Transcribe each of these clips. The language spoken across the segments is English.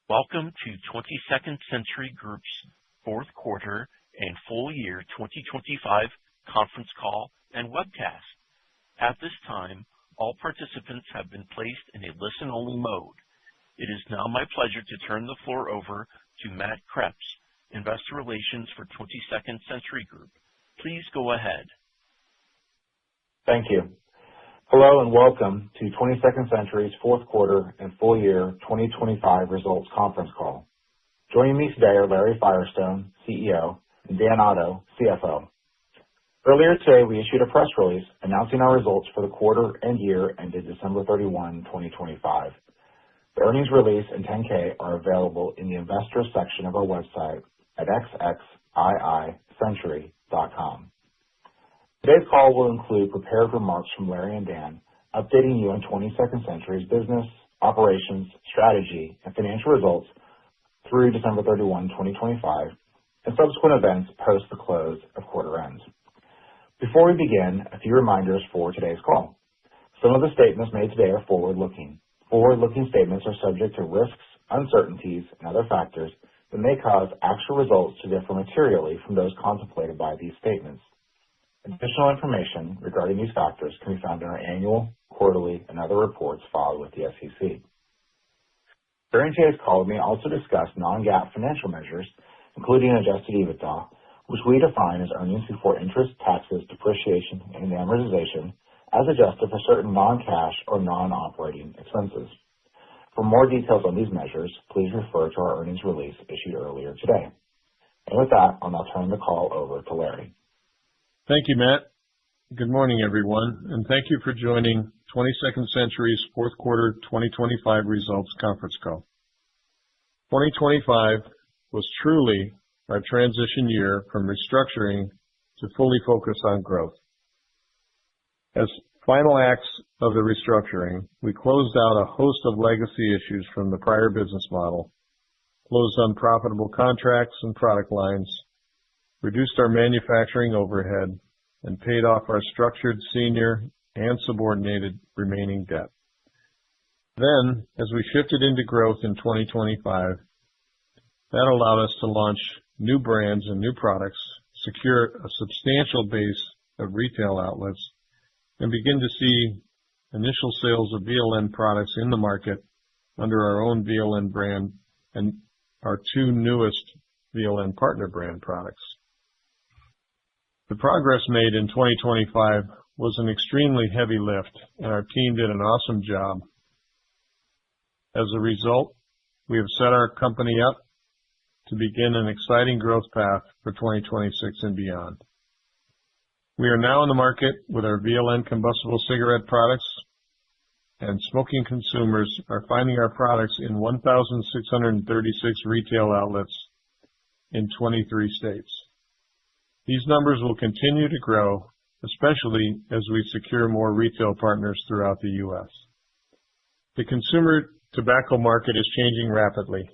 Welcome to 22nd Century Group's fourth quarter and full year 2025 conference call and webcast. At this time, all participants have been placed in a listen-only mode. It is now my pleasure to turn the floor over to Matt Kreps, Investor Relations for 22nd Century Group. Please go ahead. Thank you. Hello and welcome to 22nd Century's fourth quarter and full year 2025 results conference call. Joining me today are Larry Firestone, CEO, and Dan Otto, CFO. Earlier today, we issued a press release announcing our results for the quarter and year ended December 31, 2025. The earnings release and 10-K are available in the investors section of our website at xxiicentury.com. Today's call will include prepared remarks from Larry and Dan, updating you on 22nd Century's business, operations, strategy, and financial results through December 31, 2025, and subsequent events post the close of quarter ends. Before we begin, a few reminders for today's call. Some of the statements made today are forward-looking. Forward-looking statements are subject to risks, uncertainties, and other factors that may cause actual results to differ materially from those contemplated by these statements. Additional information regarding these factors can be found in our annual, quarterly, and other reports filed with the SEC. During today's call, we may also discuss non-GAAP financial measures, including adjusted EBITDA, which we define as earnings before interest, taxes, depreciation, and amortization, as adjusted for certain non-cash or non-operating expenses. For more details on these measures, please refer to our earnings release issued earlier today. And with that, I'll now turn the call over to Larry. Thank you, Matt. Good morning, everyone, and thank you for joining 22nd Century's fourth quarter 2025 results conference call. 2025 was truly our transition year from restructuring to fully focus on growth. As final acts of the restructuring, we closed out a host of legacy issues from the prior business model, closed unprofitable contracts and product lines, reduced our manufacturing overhead, and paid off our structured senior and subordinated remaining debt. Then, as we shifted into growth in 2025, that allowed us to launch new brands and new products, secure a substantial base of retail outlets, and begin to see initial sales of VLN products in the market under our own VLN brand and our two newest VLN partner brand products. The progress made in 2025 was an extremely heavy lift, and our team did an awesome job. As a result, we have set our company up to begin an exciting growth path for 2026 and beyond. We are now in the market with our VLN combustible cigarette products, and smoking consumers are finding our products in 1,636 retail outlets in 23 states. These numbers will continue to grow, especially as we secure more retail partners throughout the U.S. The consumer tobacco market is changing rapidly.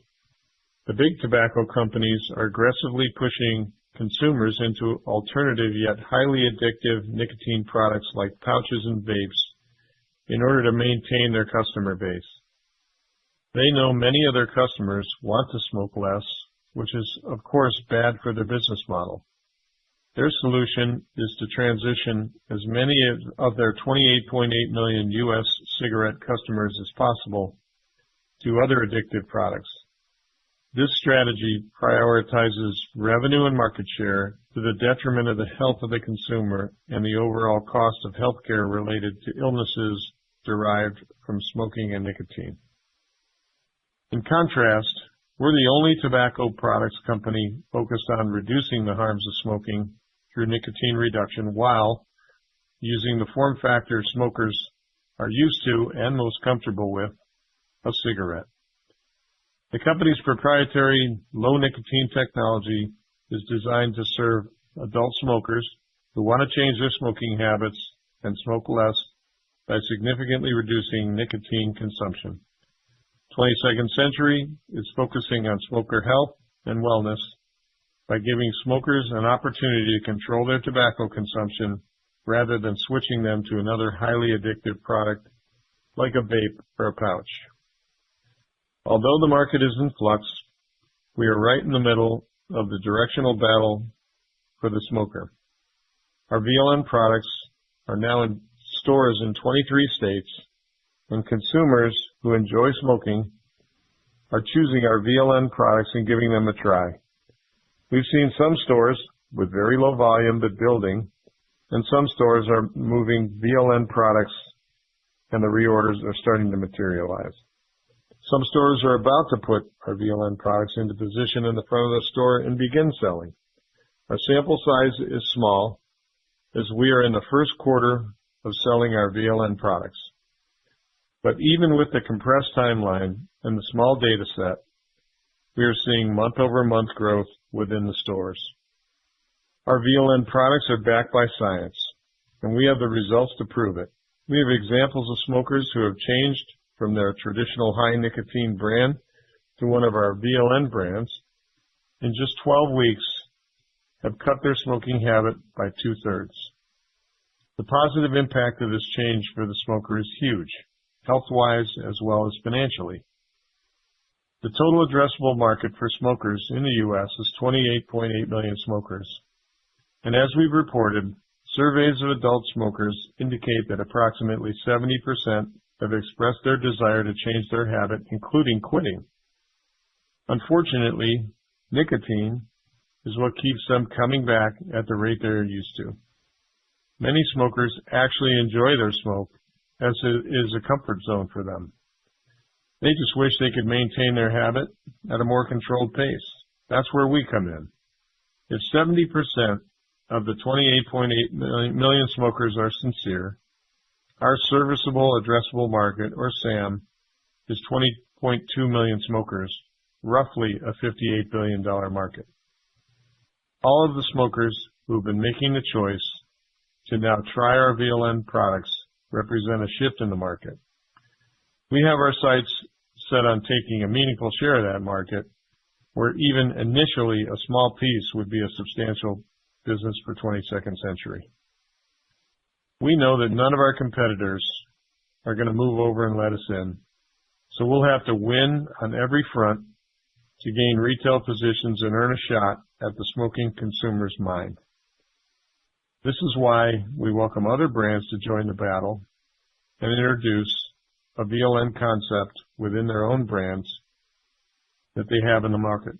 The big tobacco companies are aggressively pushing consumers into alternative yet highly addictive nicotine products like pouches and vapes in order to maintain their customer base. They know many of their customers want to smoke less, which is, of course, bad for their business model. Their solution is to transition as many of their 28.8 million U.S. cigarette customers as possible to other addictive products. This strategy prioritizes revenue and market share to the detriment of the health of the consumer and the overall cost of healthcare related to illnesses derived from smoking and nicotine. In contrast, we're the only tobacco products company focused on reducing the harms of smoking through nicotine reduction while using the form factor smokers are used to and most comfortable with, a cigarette. The company's proprietary low nicotine technology is designed to serve adult smokers who want to change their smoking habits and smoke less by significantly reducing nicotine consumption. 22nd Century is focusing on smoker health and wellness by giving smokers an opportunity to control their tobacco consumption rather than switching them to another highly addictive product like a vape or a pouch. Although the market is in flux, we are right in the middle of the directional battle for the smoker. Our VLN products are now in stores in 23 states, and consumers who enjoy smoking are choosing our VLN products and giving them a try. We've seen some stores with very low volume but building, and some stores are moving VLN products, and the reorders are starting to materialize. Some stores are about to put our VLN products into position in the front of the store and begin selling. Our sample size is small, as we are in the first quarter of selling our VLN products. But even with the compressed timeline and the small data set, we are seeing month-over-month growth within the stores. Our VLN products are backed by science, and we have the results to prove it. We have examples of smokers who have changed from their traditional high-nicotine brand to one of our VLN brands. In just 12 weeks, have cut their smoking habit by 2/3. The positive impact of this change for the smoker is huge, health-wise as well as financially. The total addressable market for smokers in the U.S. is 28.8 million smokers. And as we've reported, surveys of adult smokers indicate that approximately 70% have expressed their desire to change their habit, including quitting. Unfortunately, nicotine is what keeps them coming back at the rate they're used to. Many smokers actually enjoy their smoke, as it is a comfort zone for them. They just wish they could maintain their habit at a more controlled pace. That's where we come in. If 70% of the 28.8 million smokers are sincere, our serviceable addressable market, or SAM, is 20.2 million smokers, roughly a $58 billion market. All of the smokers who have been making the choice to now try our VLN products represent a shift in the market. We have our sights set on taking a meaningful share of that market, where even initially a small piece would be a substantial business for 22nd Century. We know that none of our competitors are going to move over and let us in, so we'll have to win on every front to gain retail positions and earn a shot at the smoking consumer's mind. This is why we welcome other brands to join the battle and introduce a VLN concept within their own brands that they have in the market.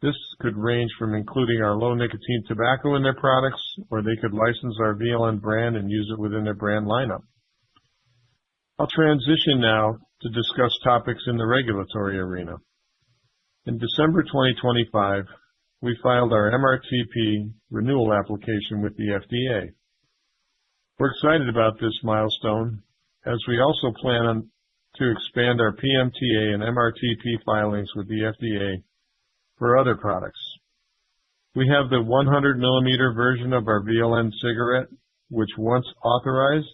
This could range from including our low nicotine tobacco in their products, or they could license our VLN brand and use it within their brand lineup. I'll transition now to discuss topics in the regulatory arena. In December 2025, we filed our MRTP renewal application with the FDA. We're excited about this milestone, as we also plan to expand our PMTA and MRTP filings with the FDA for other products. We have the 100 millimeter version of our VLN cigarette, which once authorized,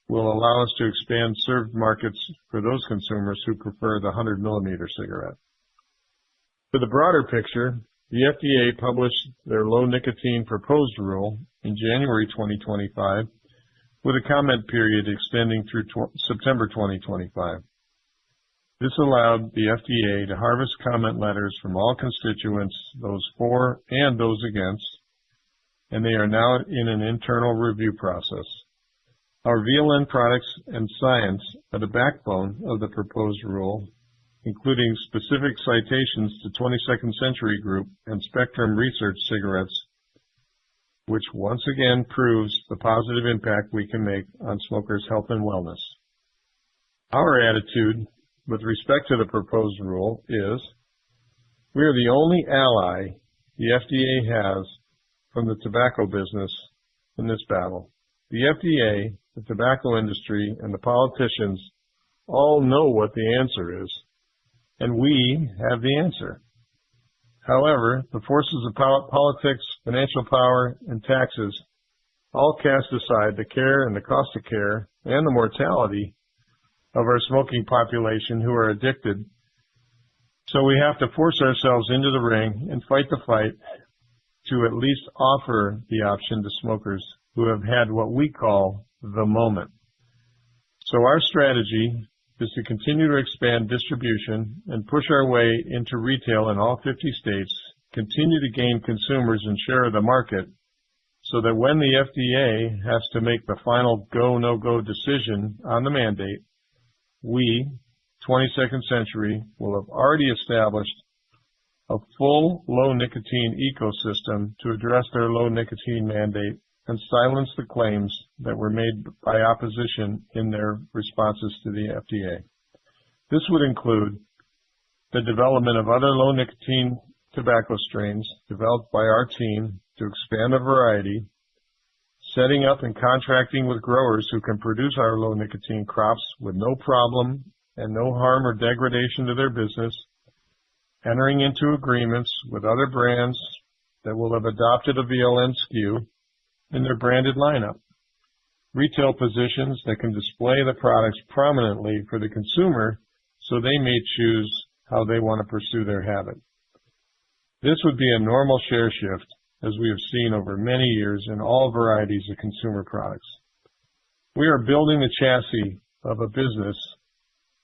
will allow us to expand served markets for those consumers who prefer the 100 millimeter cigarette. For the broader picture, the FDA published their low nicotine proposed rule in January 2025, with a comment period extending through September 2025. This allowed the FDA to harvest comment letters from all constituents, those for and those against, and they are now in an internal review process. Our VLN products and science are the backbone of the proposed rule, including specific citations to 22nd Century Group and Spectrum Research cigarettes, which once again proves the positive impact we can make on smokers' health and wellness. Our attitude with respect to the proposed rule is we are the only ally the FDA has from the tobacco business in this battle. The FDA, the tobacco industry, and the politicians all know what the answer is, and we have the answer. However, the forces of politics, financial power, and taxes all cast aside the care and the cost of care and the mortality of our smoking population who are addicted. So we have to force ourselves into the ring and fight the fight to at least offer the option to smokers who have had what we call the moment. So our strategy is to continue to expand distribution and push our way into retail in all 50 states, continue to gain consumers and share of the market, so that when the FDA has to make the final go, no-go decision on the mandate, we, 22nd Century, will have already established a full low-nicotine ecosystem to address their low-nicotine mandate and silence the claims that were made by opposition in their responses to the FDA. This would include the development of other low-nicotine tobacco strains developed by our team to expand the variety, setting up and contracting with growers who can produce our low-nicotine crops with no problem and no harm or degradation to their business, entering into agreements with other brands that will have adopted a VLN SKU in their branded lineup, retail positions that can display the products prominently for the consumer so they may choose how they want to pursue their habit. This would be a normal share shift, as we have seen over many years in all varieties of consumer products. We are building the chassis of a business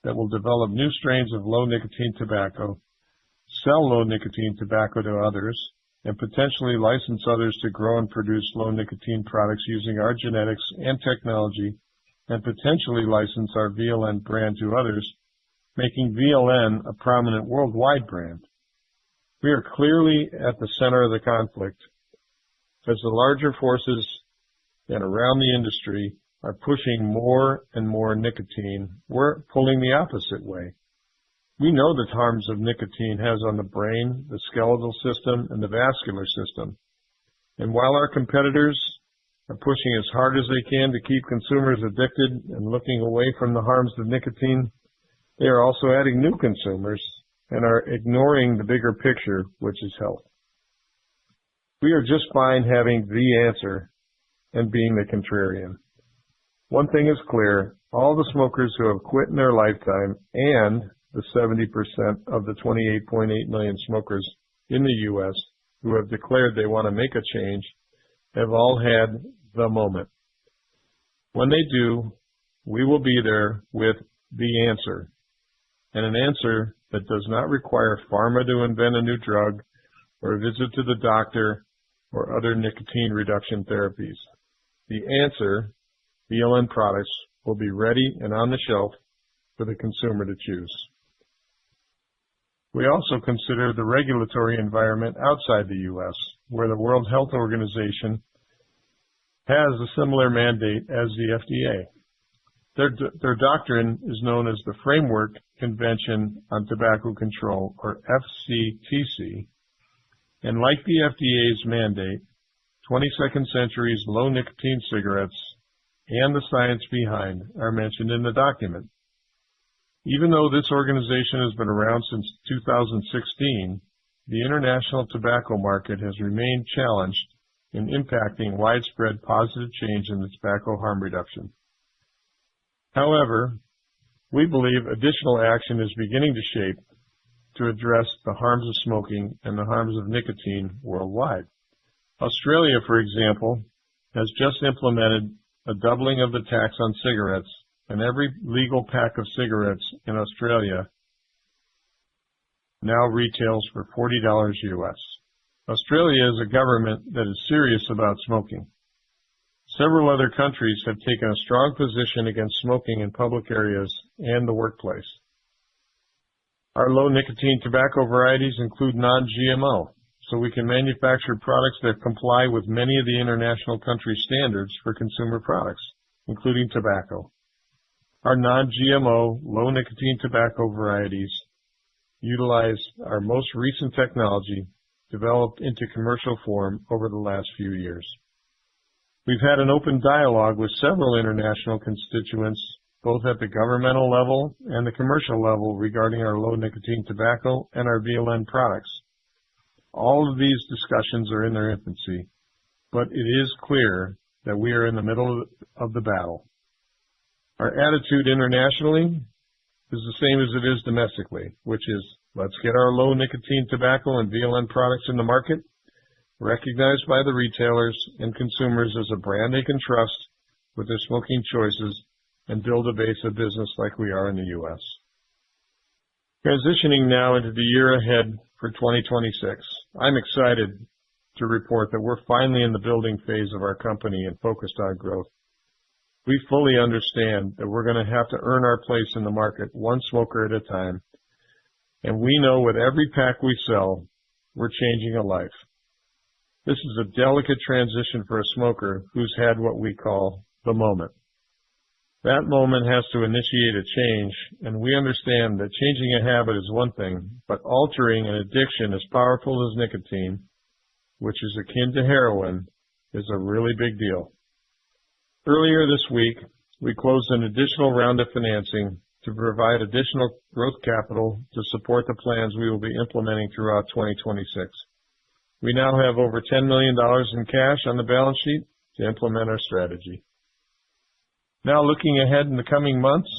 that will develop new strains of low-nicotine tobacco, sell low-nicotine tobacco to others, and potentially license others to grow and produce low-nicotine products using our genetics and technology, and potentially license our VLN brand to others, making VLN a prominent worldwide brand. We are clearly at the center of the conflict, as the larger forces and around the industry are pushing more and more nicotine. We're pulling the opposite way. We know the harms of nicotine has on the brain, the skeletal system, and the vascular system. And while our competitors are pushing as hard as they can to keep consumers addicted and looking away from the harms of nicotine, they are also adding new consumers and are ignoring the bigger picture, which is health. We are just fine having the answer and being the contrarian. One thing is clear, all the smokers who have quit in their lifetime and the 70% of the 28.8 million smokers in the U.S. who have declared they want to make a change have all had the moment. When they do, we will be there with the answer, and an answer that does not require pharma to invent a new drug or a visit to the doctor or other nicotine reduction therapies. The answer, VLN products, will be ready and on the shelf for the consumer to choose. We also consider the regulatory environment outside the U.S., where the World Health Organization has a similar mandate as the FDA. Their doctrine is known as the Framework Convention on Tobacco Control, or FCTC, and like the FDA's mandate, 22nd Century's low-nicotine cigarettes and the science behind are mentioned in the document. Even though this organization has been around since 2016, the international tobacco market has remained challenged in impacting widespread positive change in the tobacco harm reduction. However, we believe additional action is beginning to shape to address the harms of smoking and the harms of nicotine worldwide. Australia, for example, has just implemented a doubling of the tax on cigarettes, and every legal pack of cigarettes in Australia now retails for $40 US. Australia is a government that is serious about smoking. Several other countries have taken a strong position against smoking in public areas and the workplace. Our low-nicotine tobacco varieties include non-GMO, so we can manufacture products that comply with many of the international country standards for consumer products, including tobacco. Our non-GMO, low-nicotine tobacco varieties utilize our most recent technology developed into commercial form over the last few years. We've had an open dialogue with several international constituents, both at the governmental level and the commercial level, regarding our low-nicotine tobacco and our VLN products. All of these discussions are in their infancy, but it is clear that we are in the middle of the battle. Our attitude internationally is the same as it is domestically, which is, let's get our low-nicotine tobacco and VLN products in the market, recognized by the retailers and consumers as a brand they can trust with their smoking choices, and build a base of business like we are in the U.S. Transitioning now into the year ahead for 2026, I'm excited to report that we're finally in the building phase of our company and focused on growth. We fully understand that we're going to have to earn our place in the market one smoker at a time, and we know with every pack we sell, we're changing a life. This is a delicate transition for a smoker who's had what we call the moment. That moment has to initiate a change, and we understand that changing a habit is one thing, but altering an addiction as powerful as nicotine, which is akin to heroin, is a really big deal. Earlier this week, we closed an additional round of financing to provide additional growth capital to support the plans we will be implementing throughout 2026. We now have over $10 million in cash on the balance sheet to implement our strategy. Now looking ahead in the coming months,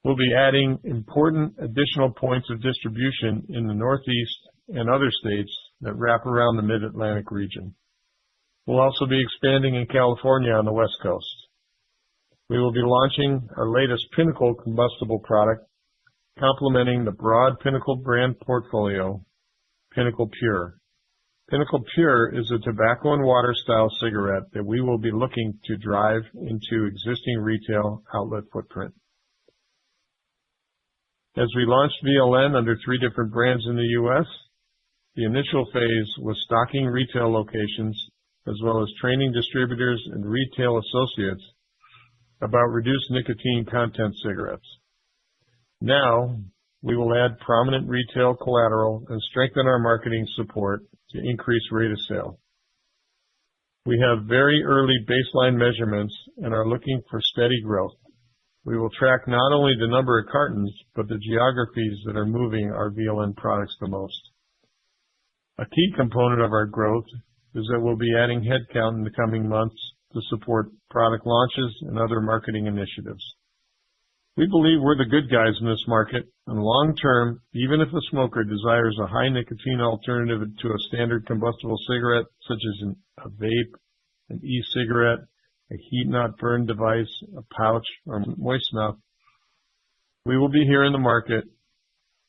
we'll be adding important additional points of distribution in the Northeast and other states that wrap around the Mid-Atlantic region. We'll also be expanding in California on the West Coast. We will be launching our latest Pinnacle combustible product, complementing the broad Pinnacle brand portfolio, Pinnacle Pure. Pinnacle Pure is a tobacco and water style cigarette that we will be looking to drive into existing retail outlet footprint. As we launched VLN under 3 different brands in the U.S., the initial phase was stocking retail locations as well as training distributors and retail associates about reduced nicotine content cigarettes. Now, we will add prominent retail collateral and strengthen our marketing support to increase rate of sale. We have very early baseline measurements and are looking for steady growth. We will track not only the number of cartons, but the geographies that are moving our VLN products the most. A key component of our growth is that we'll be adding headcount in the coming months to support product launches and other marketing initiatives. We believe we're the good guys in this market, and long term, even if a smoker desires a high nicotine alternative to a standard combustible cigarette, such as a vape, an e-cigarette, a heat-not-burn device, a pouch, or moist snuff, we will be here in the market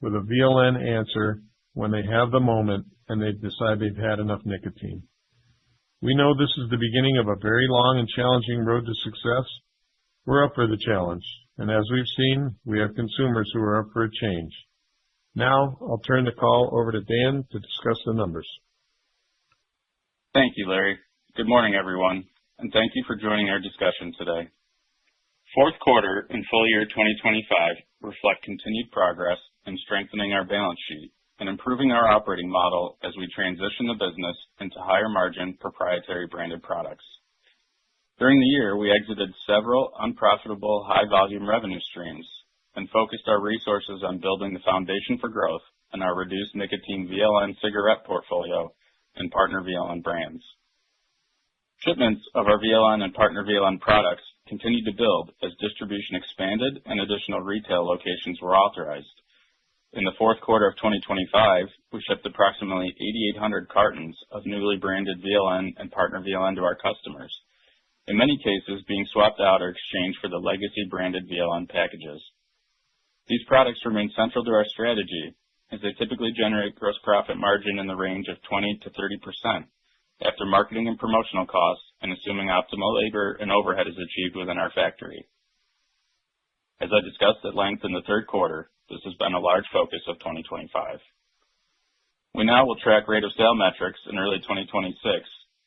with a VLN answer when they have the moment and they decide they've had enough nicotine. We know this is the beginning of a very long and challenging road to success. We're up for the challenge, and as we've seen, we have consumers who are up for a change. Now, I'll turn the call over to Dan to discuss the numbers. Thank you, Larry. Good morning, everyone, and thank you for joining our discussion today. Fourth quarter and full year 2025 reflect continued progress in strengthening our balance sheet and improving our operating model as we transition the business into higher margin proprietary branded products. During the year, we exited several unprofitable high volume revenue streams and focused our resources on building the foundation for growth in our reduced nicotine VLN cigarette portfolio and partner VLN brands. Shipments of our VLN and partner VLN products continued to build as distribution expanded and additional retail locations were authorized. In the fourth quarter of 2025, we shipped approximately 8,800 cartons of newly branded VLN and partner VLN to our customers, in many cases being swapped out or exchanged for the legacy branded VLN packages. These products remain central to our strategy as they typically generate gross profit margin in the range of 20 to 30% after marketing and promotional costs and assuming optimal labor and overhead is achieved within our factory. As I discussed at length in the third quarter, this has been a large focus of 2025. We now will track rate of sale metrics in early 2026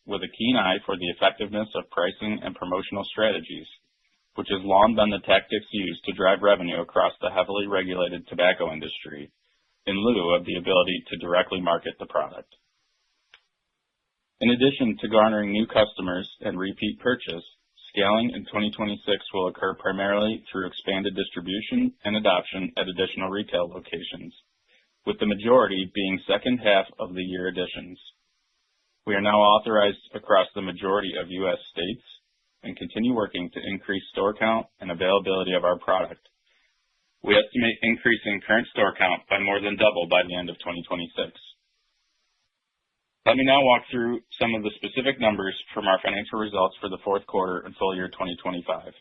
with a keen eye for the effectiveness of pricing and promotional strategies, which has long been the tactics used to drive revenue across the heavily regulated tobacco industry, in lieu of the ability to directly market the product. In addition to garnering new customers and repeat purchase, scaling in 2026 will occur primarily through expanded distribution and adoption at additional retail locations, with the majority being second half of the year additions. We are now authorized across the majority of U.S. states and continue working to increase store count and availability of our product. We estimate increasing current store count by more than double by the end of 2026. Let me now walk through some of the specific numbers from our financial results for the fourth quarter and full year 2025.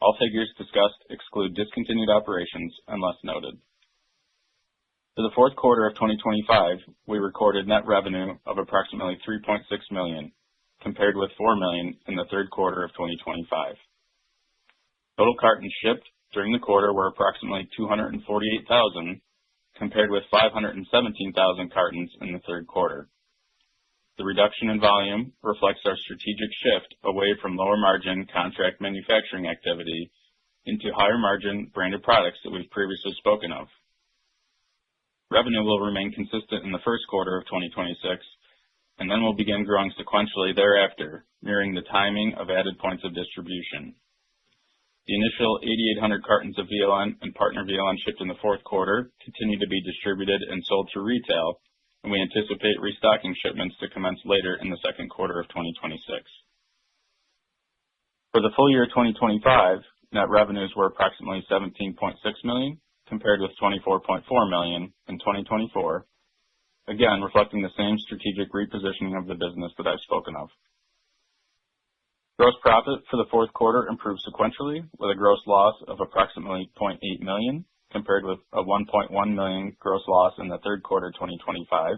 All figures discussed exclude discontinued operations unless noted. For the fourth quarter of 2025, we recorded net revenue of approximately $3.6 million, compared with $4 million in the third quarter of 2025. Total cartons shipped during the quarter were approximately 248,000, compared with 517,000 cartons in the third quarter. The reduction in volume reflects our strategic shift away from lower margin contract manufacturing activity into higher margin branded products that we've previously spoken of. Revenue will remain consistent in the first quarter of 2026, and then will begin growing sequentially thereafter, mirroring the timing of added points of distribution. The initial 8,800 cartons of VLN and partner VLN shipped in the fourth quarter continue to be distributed and sold through retail, and we anticipate restocking shipments to commence later in the second quarter of 2026. For the full year 2025, net revenues were approximately $17.6 million, compared with $24.4 million in 2024, again reflecting the same strategic repositioning of the business that I've spoken of. Gross profit for the fourth quarter improved sequentially with a gross loss of approximately $0.8 million, compared with a $1.1 million gross loss in the third quarter 2025,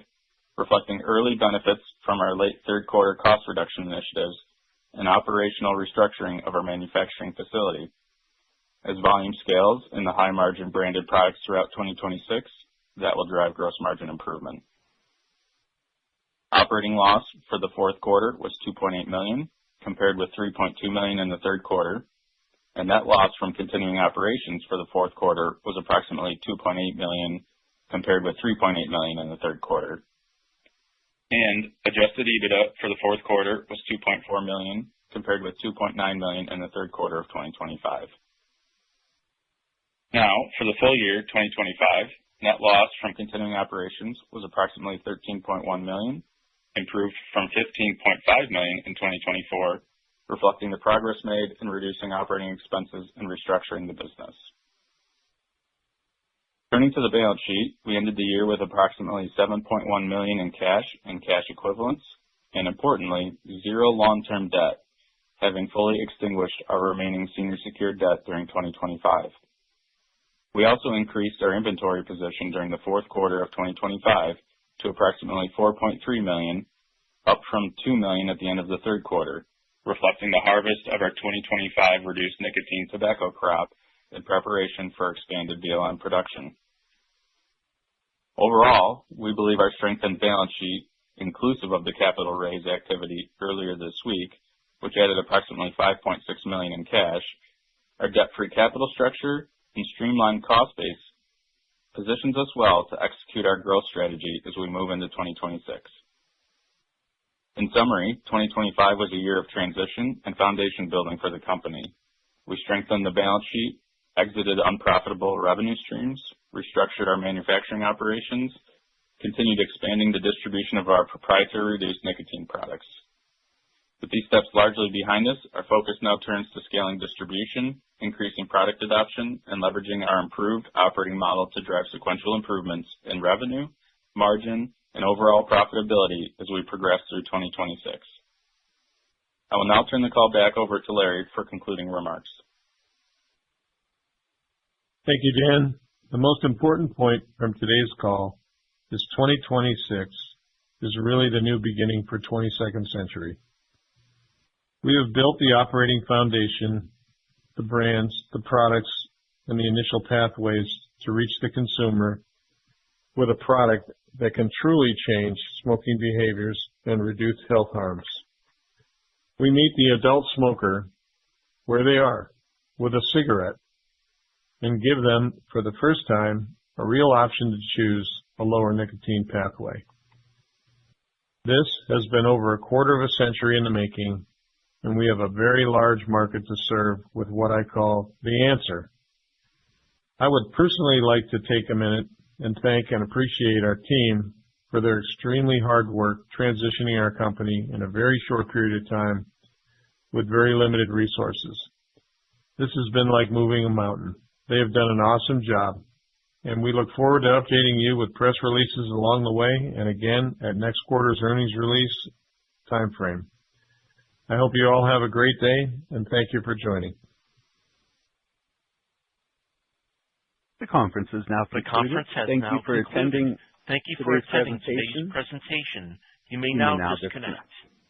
reflecting early benefits from our late third quarter cost reduction initiatives and operational restructuring of our manufacturing facility. As volume scales in the high margin branded products throughout 2026, that will drive gross margin improvement. Operating loss for the fourth quarter was $2.8 million, compared with $3.2 million in the third quarter, and net loss from continuing operations for the fourth quarter was approximately $2.8 million, compared with $3.8 million in the third quarter. And adjusted EBITDA for the fourth quarter was $2.4 million, compared with $2.9 million in the third quarter of 2025. Now, for the full year 2025, net loss from continuing operations was approximately $13.1 million, improved from $15.5 million in 2024, reflecting the progress made in reducing operating expenses and restructuring the business. Turning to the balance sheet, we ended the year with approximately $7.1 million in cash and cash equivalents, and importantly, zero long-term debt, having fully extinguished our remaining senior secured debt during 2025. We also increased our inventory position during the fourth quarter of 2025 to approximately $4.3 million, up from $2 million at the end of the third quarter, reflecting the harvest of our 2025 reduced nicotine tobacco crop in preparation for expanded VLN production. Overall, we believe our strengthened balance sheet, inclusive of the capital raise activity earlier this week, which added approximately $5.6 million in cash, our debt-free capital structure and streamlined cost base positions us well to execute our growth strategy as we move into 2026. In summary, 2025 was a year of transition and foundation building for the company. We strengthened the balance sheet, exited unprofitable revenue streams, restructured our manufacturing operations, continued expanding the distribution of our proprietary reduced nicotine products. With these steps largely behind us, our focus now turns to scaling distribution, increasing product adoption, and leveraging our improved operating model to drive sequential improvements in revenue, margin, and overall profitability as we progress through 2026. I will now turn the call back over to Larry for concluding remarks. Thank you, Dan. The most important point from today's call is 2026 is really the new beginning for 22nd Century. We have built the operating foundation, the brands, the products, and the initial pathways to reach the consumer with a product that can truly change smoking behaviors and reduce health harms. We meet the adult smoker where they are, with a cigarette, and give them, for the first time, a real option to choose a lower nicotine pathway. This has been over a quarter of a century in the making, and we have a very large market to serve with what I call the answer. I would personally like to take a minute and thank and appreciate our team for their extremely hard work transitioning our company in a very short period of time with very limited resources. This has been like moving a mountain. They have done an awesome job, and we look forward to updating you with press releases along the way and again at next quarter's earnings release timeframe. I hope you all have a great day, and thank you for joining. The conference is now The concluded. conference has Thank now you for concluded. attending Thank you for today's attending presentation. today's presentation. You may You may now now disconnect.